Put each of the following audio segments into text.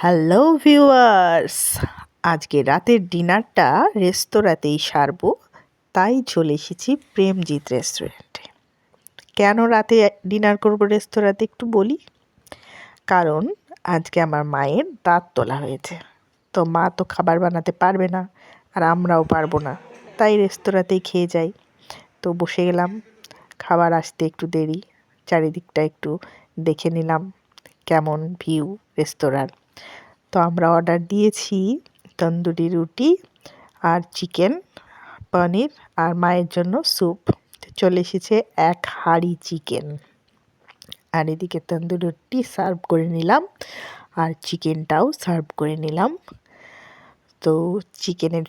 Hello viewers, আজকে রাতের ডিনারটা রেস্তোরাঁতেই সারবো, তাই চলে এসেছি প্রেমজিৎ রেস্টুরেন্টে। কেন রাতে ডিনার করবো রেস্তোরাঁতে একটু বলি। কারণ আজকে আমার মায়ের দাঁত তোলা হয়েছে, তো মা তো খাবার বানাতে পারবে না, আর আমরাও পারবো না, তাই রেস্তোরাঁতেই খেয়ে যাই। তো বসে গেলাম, খাবার আসতে একটু দেরি, চারিদিকটা একটু দেখে নিলাম কেমন ভিউ রেস্তোরাঁর। তো আমরা অর্ডার দিয়েছি তন্দুরি রুটি আর চিকেন, পনির আর মায়ের জন্য স্যুপ। চলে এসেছে এক হাঁড়ি চিকেন, আর এদিকে তন্দুরি রুটি সার্ভ করে নিলাম আর চিকেনটাও সার্ভ করে নিলাম। তো চিকেনের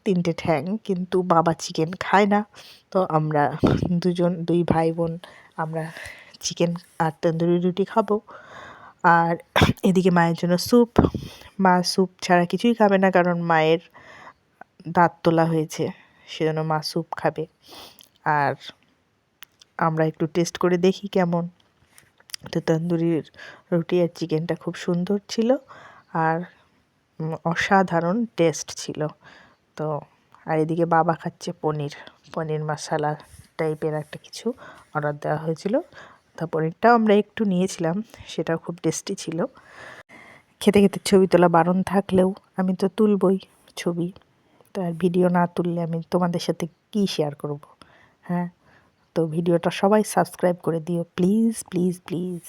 তিনটে ঠ্যাং, কিন্তু বাবা চিকেন খায় না, তো আমরা দুই ভাই বোন আমরা চিকেন আর তন্দুরি রুটি খাবো। আর এদিকে মায়ের জন্য স্যুপ, মা স্যুপ ছাড়া কিছুই খাবে না, কারণ মায়ের দাঁত তোলা হয়েছে, সেজন্য মা স্যুপ খাবে। আর আমরা একটু টেস্ট করে দেখি কেমন। তো তন্দুরির রুটি আর চিকেনটা খুব সুন্দর ছিল, আর অসাধারণ টেস্ট ছিল। তো আর এদিকে বাবা খাচ্ছে পনির মশালা টাইপের একটা কিছু অর্ডার দেওয়া হয়েছিল, তো পনিরটাও আমরা একটু নিয়েছিলাম, সেটাও খুব টেস্টি ছিল। খেতে খেতে ছবি তোলা বারণ থাকলেও আমি তো তুলবই ছবি, তো আর ভিডিও না তুললে আমি তোমাদের সাথে কী শেয়ার করব। হ্যাঁ, তো ভিডিওটা সবাই সাবস্ক্রাইব করে দিও প্লিজ প্লিজ প্লিজ।